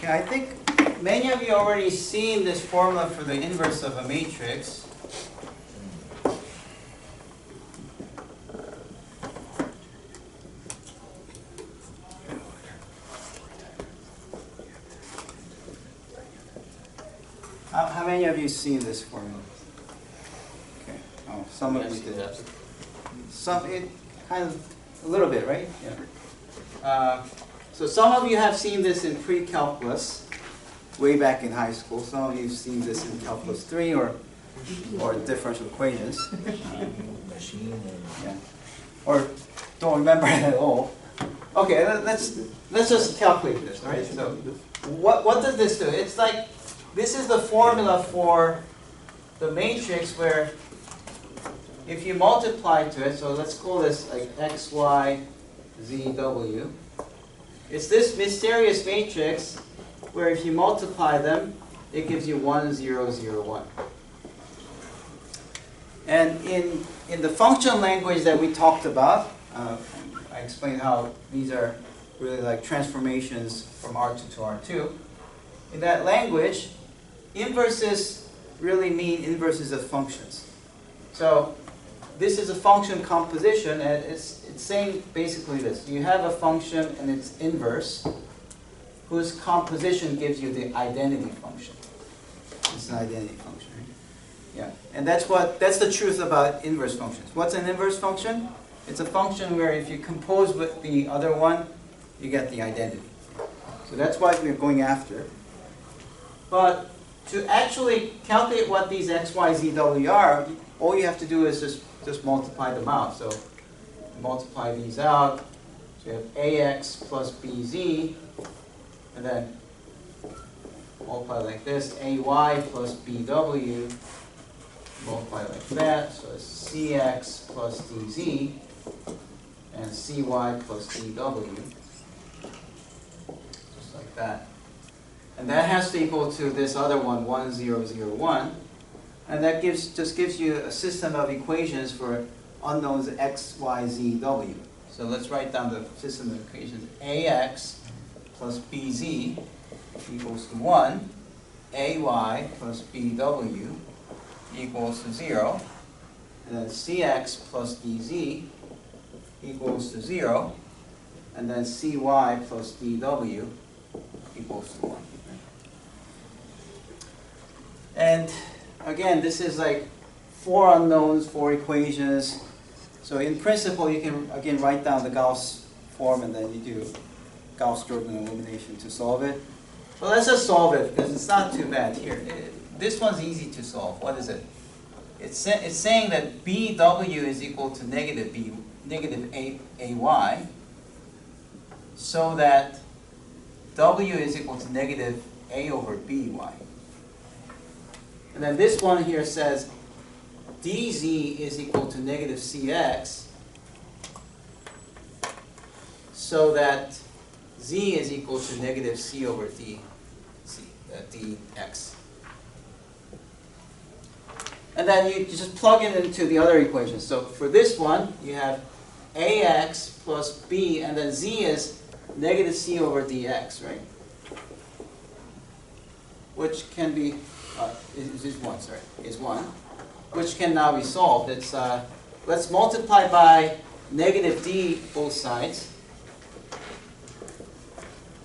Okay, I think many of you already seen this formula for the inverse of a matrix. How many of you seen this formula? Okay. Oh, some of you did. Some, it kind of a little bit, right? Yeah. So some of you have seen this in pre-calculus, way back in high school. Some of you have seen this in calculus 3 or differential equations. Yeah. Or don't remember it at all. Okay, let's just calculate this, right? So what does this do? It's like this is the formula for the matrix where if you multiply to it, so let's call this like x, y, z, w. It's this mysterious matrix where if you multiply them, it gives you 1, 0, 0, 1. And in the function language that we talked about, I explained how these are really like transformations from R2 to R2. In that language, inverses really mean inverses of functions. So this is a function composition, and it's saying basically this. You have a function and its inverse, whose composition gives you the identity function. It's an identity function, right? Yeah, and that's the truth about inverse functions. What's an inverse function? It's a function where if you compose with the other one, you get the identity. So that's what we're going after. But to actually calculate what these x, y, z, w are, all you have to do is just multiply them out. So multiply these out. So you have ax plus bz, and then multiply like this. Ay plus bw, multiply like that. So it's cx plus dz, and cy plus dw. Just like that. And that has to equal to this other one, 1, 0, 0, 1. And that just gives you a system of equations for unknowns x, y, z, w. So let's write down the system of equations. Ax plus bz equals to 1. Ay plus bw equals to 0. And then cx plus dz equals to 0. And then cy plus dw equals to 1. And again, this is like 4 unknowns, 4 equations. So in principle, you can again write down the Gauss form and then you do Gauss-Jordan elimination to solve it. But let's just solve it because it's not too bad here. This one's easy to solve. What is it? It's saying that BW is equal to negative AY, so that W is equal to negative A over BY. And then this one here says dz is equal to negative cx, so that z is equal to negative c over dx. And then you just plug it into the other equations. So for this one, you have ax plus b, and then z is negative c over dx, right? Which can be, is 1, sorry, is 1. Which can now be solved. It's, let's multiply by negative d both sides,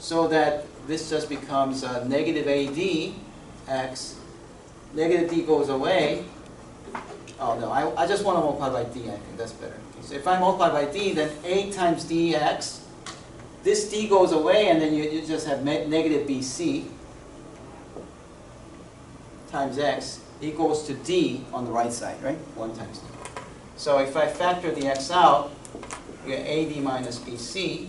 so that this just becomes negative AD x. Negative d goes away. Oh no, I just want to multiply by d, I think that's better. Okay, so if I multiply by d, then a times dx, this d goes away, and then you just have negative bc times x equals to d on the right side, right? 1 times d. So if I factor the x out, we get AD minus BC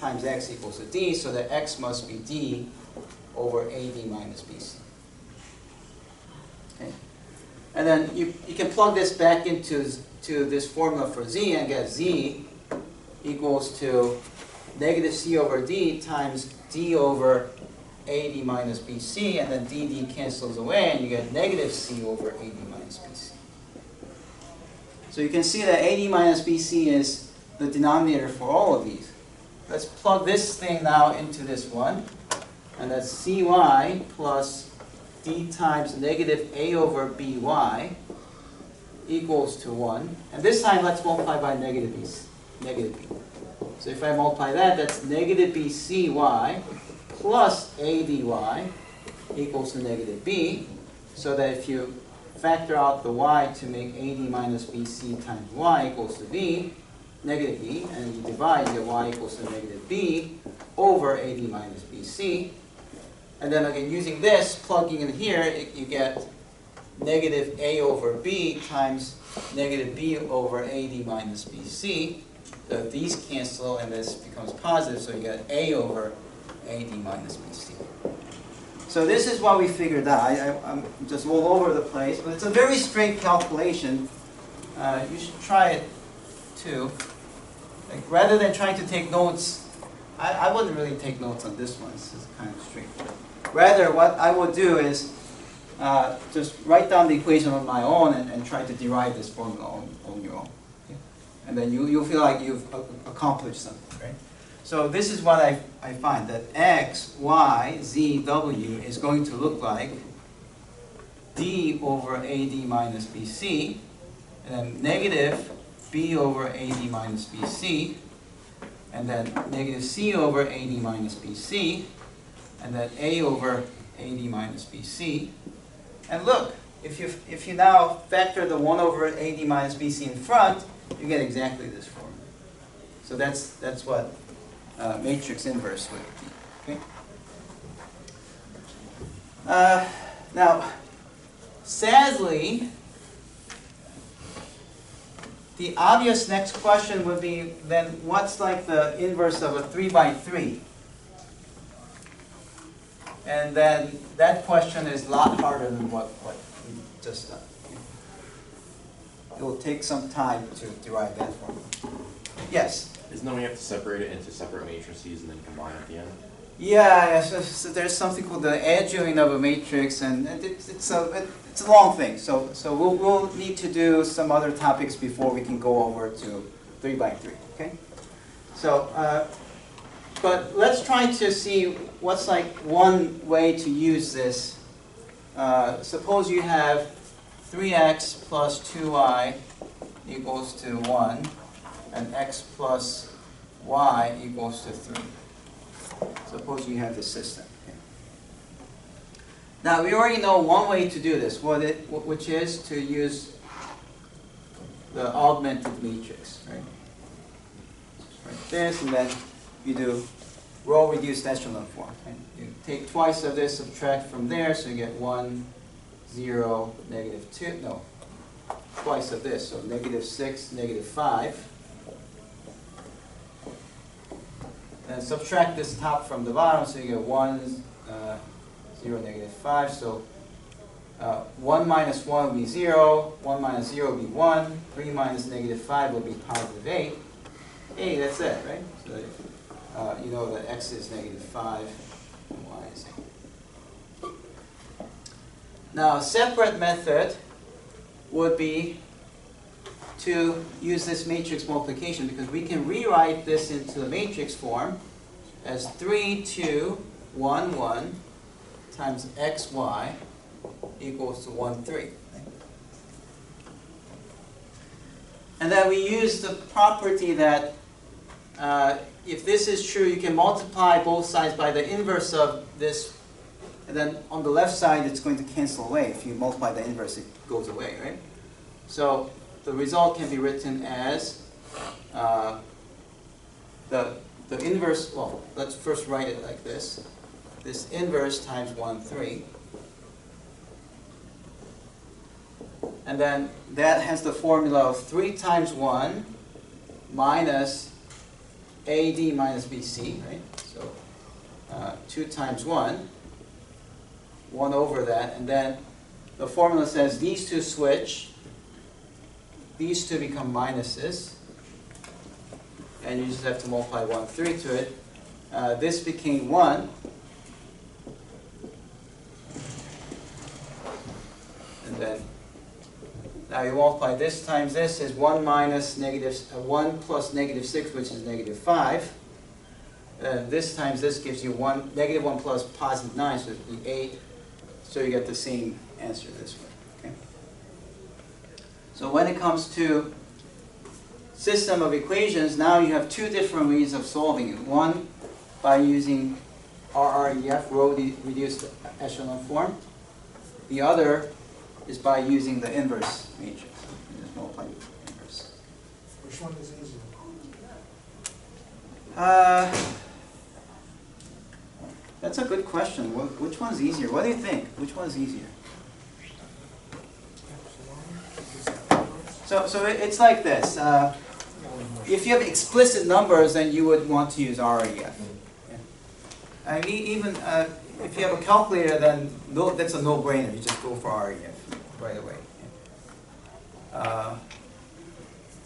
times x equals to d, so that x must be d over AD minus BC. Okay. And then you can plug this back into this formula for z and get z equals to negative c over d times d over AD minus BC, and then dd cancels away, and you get negative c over AD minus BC. So you can see that AD minus BC is the denominator for all of these. Let's plug this thing now into this one. and that's cy plus d times negative a over by equals to 1. And this time, let's multiply by negative b. So if I multiply that, that's negative bcy plus a dy equals to negative b. So that if you factor out the y to make ad minus bc times y equals to b, negative b, and you divide, you get y equals to negative b over ad minus bc. And then again, using this, plugging in here, you get negative a over b times negative b over ad minus bc. So these cancel, and this becomes positive, so you get a over ad minus bc. So this is what we figured out. I'm just all over the place, but it's a very straight calculation. You should try it too. Like, rather than trying to take notes, I wouldn't really take notes on this one. This is kind of straight. Rather, what I would do is just write down the equation on my own and try to derive this formula on your own. Okay? And then you'll feel like you've accomplished something, right? So this is what I find, that x, y, z, w is going to look like d over ad minus bc, and then negative b over ad minus bc, and then negative c over ad minus bc, and then a over ad minus bc. And look, if you now factor the 1 over ad minus bc in front, you get exactly this formula. So that's what matrix inverse would be. Okay? Now, sadly, the obvious next question would be, then what's like the inverse of a 3 by 3? And then that question is a lot harder than what we just done. It will take some time to derive that formula. Yes? Isn't that we have to separate it into separate matrices and then combine at the end? Yeah, so there's something called the adjoint of a matrix, and it's a long thing. So we'll need to do some other topics before we can go over to 3 by 3. Okay? So, but let's try to see what's like one way to use this. Suppose you have 3x plus 2y equals to 1, and x plus y equals to 3. Suppose you have this system. Okay. Now we already know one way to do this, which is to use the augmented matrix, right? Like this, and then you do row reduced echelon form. Right? You take twice of this, subtract from there, so you get 1, 0, negative 2. No, twice of this, so negative 6, negative 5. And subtract this top from the bottom, so you get 1, 0, negative 5. So 1 minus 1 will be 0, 1 minus 0 will be 1, 3 minus negative 5 will be positive 8. Hey, that's it, right? So you know that x is negative 5 and y is 8. Now, a separate method would be to use this matrix multiplication, because we can rewrite this into the matrix form as 3, 2, 1, 1 times xy equals to 1, 3. And then we use the property that if this is true, you can multiply both sides by the inverse of this, and then on the left side it's going to cancel away. If you multiply the inverse, it goes away, right? So the result can be written as the inverse. Well, let's first write it like this. This inverse times 1, 3. And then that has the formula of 3 times 1 minus AD minus BC, right? So 2 times 1, 1 over that. And then the formula says these two switch. These two become minuses. And you just have to multiply 1, 3 to it. This became 1. And then now you multiply this times this is 1 minus negative 1 plus negative 6, which is negative 5. This times this gives you 1, -1 plus positive 9, so it would be 8. So you get the same answer this way. Okay? So when it comes to system of equations, now you have two different ways of solving it. One, by using RREF, row reduced echelon form. The other is by using the inverse matrix. You just multiply with inverse. Which one is easier? That's a good question. Which one's easier? What do you think? Which one's easier? So it's like this. If you have explicit numbers, then you would want to use RREF. I mean, even if you have a calculator, then that's a no-brainer. You just go for RREF right away.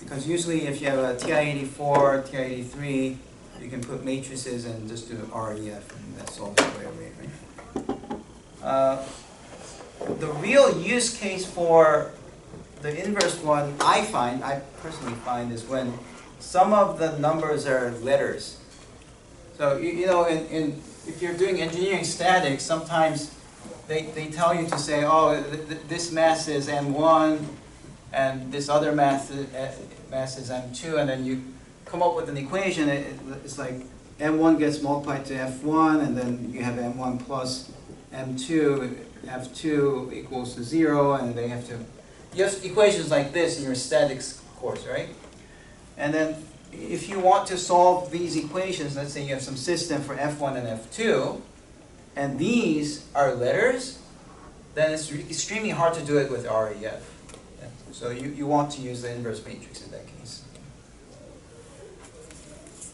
Because usually if you have a TI-84, TI-83, you can put matrices and just do RREF, and that solves it right away. Right? The real use case for the inverse one, I personally find, is when some of the numbers are letters. So you know, if you're doing engineering statics, sometimes they tell you to say, oh, this mass is M1, and this other mass is M2, and then you come up with an equation. It's like M1 gets multiplied to F1, and then you have M1 plus M2, F2 equals to 0, and they have to. You have equations like this in your statics course, right? And then if you want to solve these equations, let's say you have some system for F1 and F2, and these are letters, then it's extremely hard to do it with REF. So you want to use the inverse matrix in that case.